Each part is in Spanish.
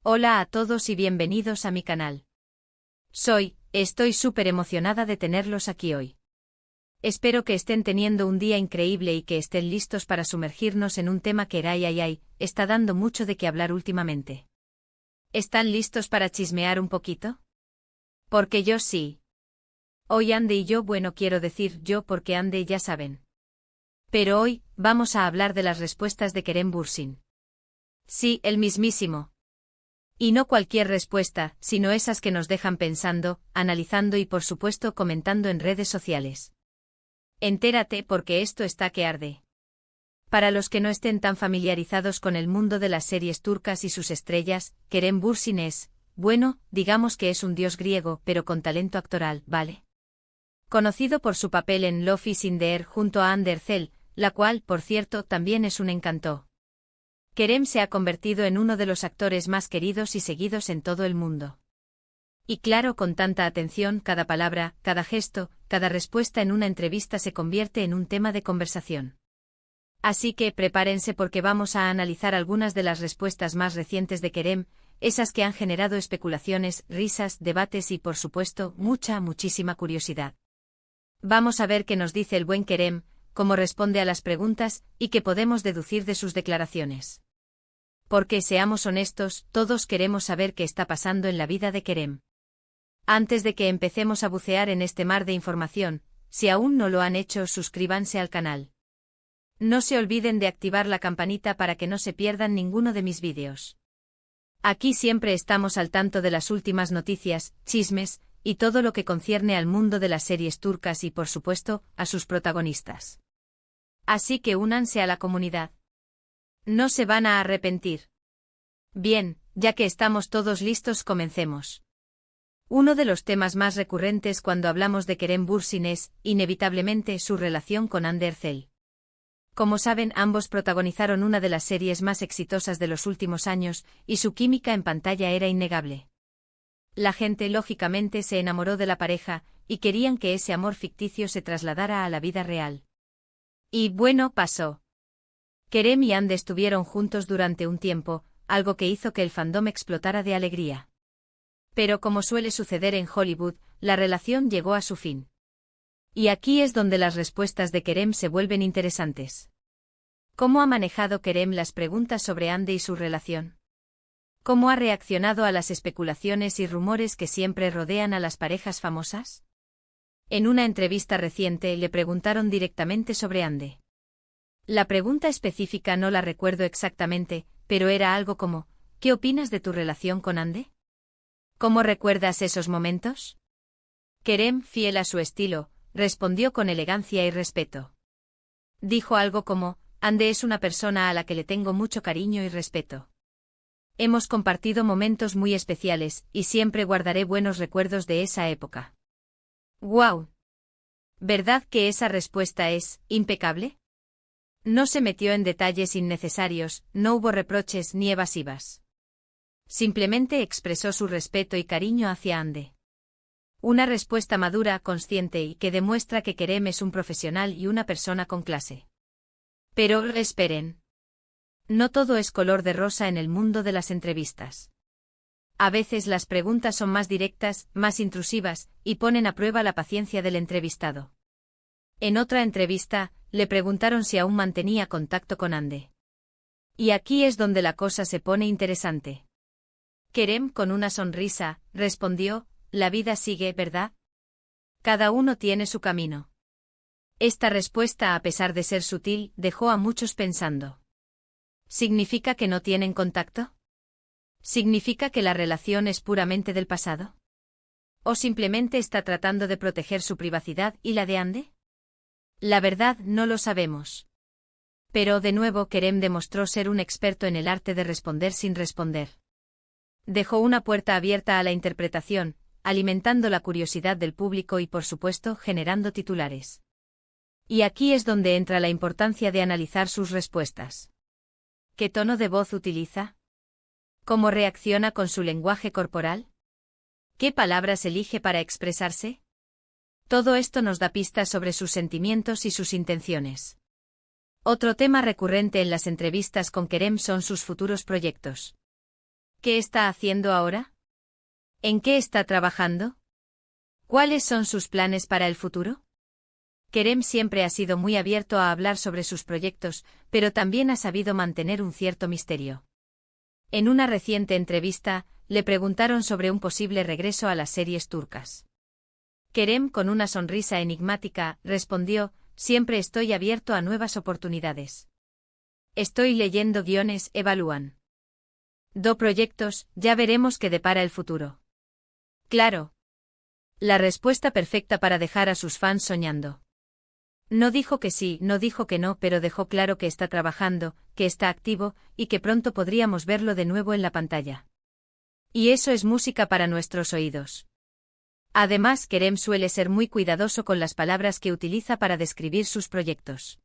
Hola a todos y bienvenidos a mi canal. Estoy súper emocionada de tenerlos aquí hoy. Espero que estén teniendo un día increíble y que estén listos para sumergirnos en un tema que está dando mucho de qué hablar últimamente. ¿Están listos para chismear un poquito? Porque yo sí. Hoy Ande y yo, bueno, quiero decir yo porque Ande ya saben. Pero hoy, vamos a hablar de las respuestas de Kerem Bürsin. Sí, el mismísimo. Y no cualquier respuesta, sino esas que nos dejan pensando, analizando y por supuesto comentando en redes sociales. Entérate porque esto está que arde. Para los que no estén tan familiarizados con el mundo de las series turcas y sus estrellas, Kerem Bürsin es, bueno, digamos que es un dios griego pero con talento actoral, ¿vale? Conocido por su papel en Love is in the Air junto a Hande Erçel, la cual, por cierto, también es un encanto. Kerem se ha convertido en uno de los actores más queridos y seguidos en todo el mundo. Y claro, con tanta atención, cada palabra, cada gesto, cada respuesta en una entrevista se convierte en un tema de conversación. Así que prepárense porque vamos a analizar algunas de las respuestas más recientes de Kerem, esas que han generado especulaciones, risas, debates y por supuesto, muchísima curiosidad. Vamos a ver qué nos dice el buen Kerem, cómo responde a las preguntas y qué podemos deducir de sus declaraciones. Porque seamos honestos, todos queremos saber qué está pasando en la vida de Kerem. Antes de que empecemos a bucear en este mar de información, si aún no lo han hecho, suscríbanse al canal. No se olviden de activar la campanita para que no se pierdan ninguno de mis vídeos. Aquí siempre estamos al tanto de las últimas noticias, chismes, y todo lo que concierne al mundo de las series turcas y por supuesto, a sus protagonistas. Así que únanse a la comunidad. No se van a arrepentir. Bien, ya que estamos todos listos, comencemos. Uno de los temas más recurrentes cuando hablamos de Kerem Bürsin es, inevitablemente, su relación con Hande Erçel. Como saben, ambos protagonizaron una de las series más exitosas de los últimos años, y su química en pantalla era innegable. La gente lógicamente se enamoró de la pareja, y querían que ese amor ficticio se trasladara a la vida real. Y bueno, pasó. Kerem y Hande estuvieron juntos durante un tiempo, algo que hizo que el fandom explotara de alegría. Pero como suele suceder en Hollywood, la relación llegó a su fin. Y aquí es donde las respuestas de Kerem se vuelven interesantes. ¿Cómo ha manejado Kerem las preguntas sobre Hande y su relación? ¿Cómo ha reaccionado a las especulaciones y rumores que siempre rodean a las parejas famosas? En una entrevista reciente le preguntaron directamente sobre Hande. La pregunta específica no la recuerdo exactamente, pero era algo como, ¿qué opinas de tu relación con Hande? ¿Cómo recuerdas esos momentos? Kerem, fiel a su estilo, respondió con elegancia y respeto. Dijo algo como, Hande es una persona a la que le tengo mucho cariño y respeto. Hemos compartido momentos muy especiales, y siempre guardaré buenos recuerdos de esa época. ¡Guau! ¿Verdad que esa respuesta es impecable? No se metió en detalles innecesarios, no hubo reproches ni evasivas. Simplemente expresó su respeto y cariño hacia Hande. Una respuesta madura, consciente y que demuestra que Kerem es un profesional y una persona con clase. Pero esperen. No todo es color de rosa en el mundo de las entrevistas. A veces las preguntas son más directas, más intrusivas, y ponen a prueba la paciencia del entrevistado. En otra entrevista, le preguntaron si aún mantenía contacto con Hande. Y aquí es donde la cosa se pone interesante. Kerem, con una sonrisa, respondió, la vida sigue, ¿verdad? Cada uno tiene su camino. Esta respuesta, a pesar de ser sutil, dejó a muchos pensando. ¿Significa que no tienen contacto? ¿Significa que la relación es puramente del pasado? ¿O simplemente está tratando de proteger su privacidad y la de Hande? La verdad, no lo sabemos. Pero de nuevo Kerem demostró ser un experto en el arte de responder sin responder. Dejó una puerta abierta a la interpretación, alimentando la curiosidad del público y por supuesto generando titulares. Y aquí es donde entra la importancia de analizar sus respuestas. ¿Qué tono de voz utiliza? ¿Cómo reacciona con su lenguaje corporal? ¿Qué palabras elige para expresarse? Todo esto nos da pistas sobre sus sentimientos y sus intenciones. Otro tema recurrente en las entrevistas con Kerem son sus futuros proyectos. ¿Qué está haciendo ahora? ¿En qué está trabajando? ¿Cuáles son sus planes para el futuro? Kerem siempre ha sido muy abierto a hablar sobre sus proyectos, pero también ha sabido mantener un cierto misterio. En una reciente entrevista, le preguntaron sobre un posible regreso a las series turcas. Kerem, con una sonrisa enigmática, respondió: «Siempre estoy abierto a nuevas oportunidades. Estoy leyendo guiones, evalúan. Proyectos, ya veremos qué depara el futuro». Claro. La respuesta perfecta para dejar a sus fans soñando. No dijo que sí, no dijo que no, pero dejó claro que está trabajando, que está activo, y que pronto podríamos verlo de nuevo en la pantalla. Y eso es música para nuestros oídos. Además, Kerem suele ser muy cuidadoso con las palabras que utiliza para describir sus proyectos.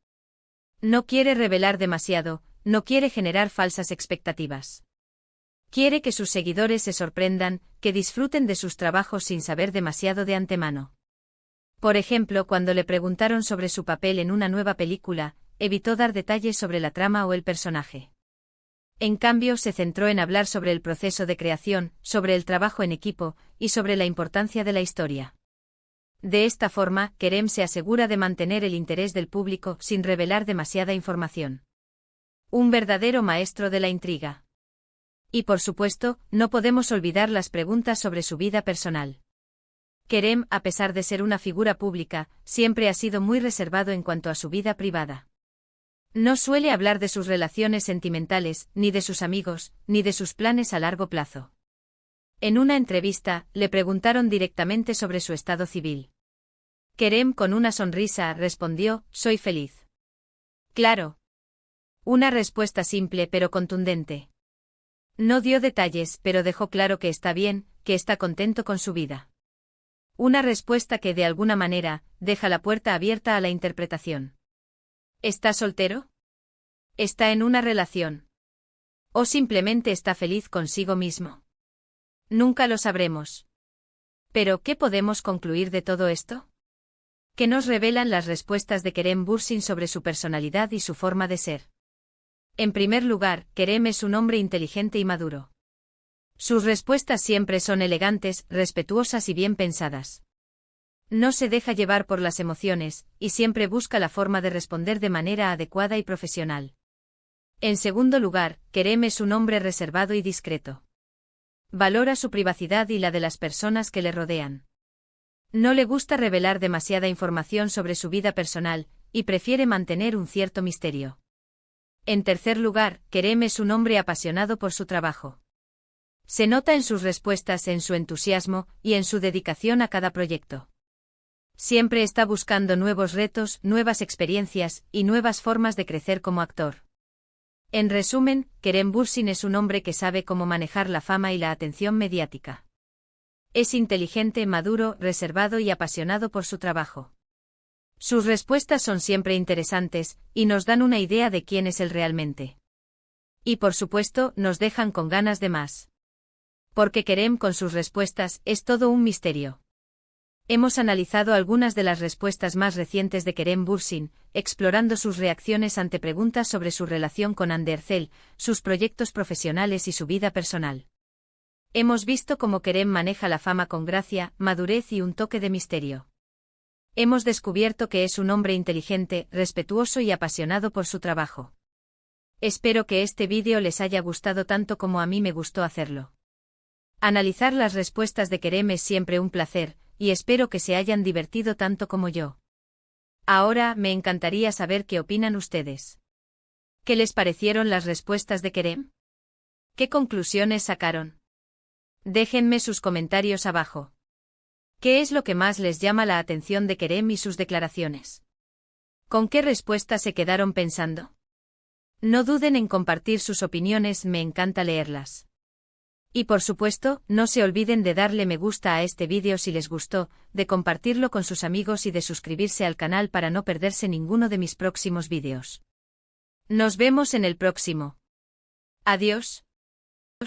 No quiere revelar demasiado, no quiere generar falsas expectativas. Quiere que sus seguidores se sorprendan, que disfruten de sus trabajos sin saber demasiado de antemano. Por ejemplo, cuando le preguntaron sobre su papel en una nueva película, evitó dar detalles sobre la trama o el personaje. En cambio, se centró en hablar sobre el proceso de creación, sobre el trabajo en equipo, y sobre la importancia de la historia. De esta forma, Kerem se asegura de mantener el interés del público sin revelar demasiada información. Un verdadero maestro de la intriga. Y por supuesto, no podemos olvidar las preguntas sobre su vida personal. Kerem, a pesar de ser una figura pública, siempre ha sido muy reservado en cuanto a su vida privada. No suele hablar de sus relaciones sentimentales, ni de sus amigos, ni de sus planes a largo plazo. En una entrevista, le preguntaron directamente sobre su estado civil. Kerem, con una sonrisa, respondió: «Soy feliz». Claro. Una respuesta simple pero contundente. No dio detalles, pero dejó claro que está bien, que está contento con su vida. Una respuesta que, de alguna manera, deja la puerta abierta a la interpretación. ¿Está soltero? ¿Está en una relación? ¿O simplemente está feliz consigo mismo? Nunca lo sabremos. Pero, ¿qué podemos concluir de todo esto? ¿Qué nos revelan las respuestas de Kerem Bürsin sobre su personalidad y su forma de ser? En primer lugar, Kerem es un hombre inteligente y maduro. Sus respuestas siempre son elegantes, respetuosas y bien pensadas. No se deja llevar por las emociones, y siempre busca la forma de responder de manera adecuada y profesional. En segundo lugar, Kerem es un hombre reservado y discreto. Valora su privacidad y la de las personas que le rodean. No le gusta revelar demasiada información sobre su vida personal, y prefiere mantener un cierto misterio. En tercer lugar, Kerem es un hombre apasionado por su trabajo. Se nota en sus respuestas, en su entusiasmo, y en su dedicación a cada proyecto. Siempre está buscando nuevos retos, nuevas experiencias, y nuevas formas de crecer como actor. En resumen, Kerem Bürsin es un hombre que sabe cómo manejar la fama y la atención mediática. Es inteligente, maduro, reservado y apasionado por su trabajo. Sus respuestas son siempre interesantes, y nos dan una idea de quién es él realmente. Y por supuesto, nos dejan con ganas de más. Porque Kerem, con sus respuestas, es todo un misterio. Hemos analizado algunas de las respuestas más recientes de Kerem Bürsin, explorando sus reacciones ante preguntas sobre su relación con Hande Erçel, sus proyectos profesionales y su vida personal. Hemos visto cómo Kerem maneja la fama con gracia, madurez y un toque de misterio. Hemos descubierto que es un hombre inteligente, respetuoso y apasionado por su trabajo. Espero que este vídeo les haya gustado tanto como a mí me gustó hacerlo. Analizar las respuestas de Kerem es siempre un placer, y espero que se hayan divertido tanto como yo. Ahora, me encantaría saber qué opinan ustedes. ¿Qué les parecieron las respuestas de Kerem? ¿Qué conclusiones sacaron? Déjenme sus comentarios abajo. ¿Qué es lo que más les llama la atención de Kerem y sus declaraciones? ¿Con qué respuesta se quedaron pensando? No duden en compartir sus opiniones, me encanta leerlas. Y por supuesto, no se olviden de darle me gusta a este vídeo si les gustó, de compartirlo con sus amigos y de suscribirse al canal para no perderse ninguno de mis próximos vídeos. Nos vemos en el próximo. Adiós.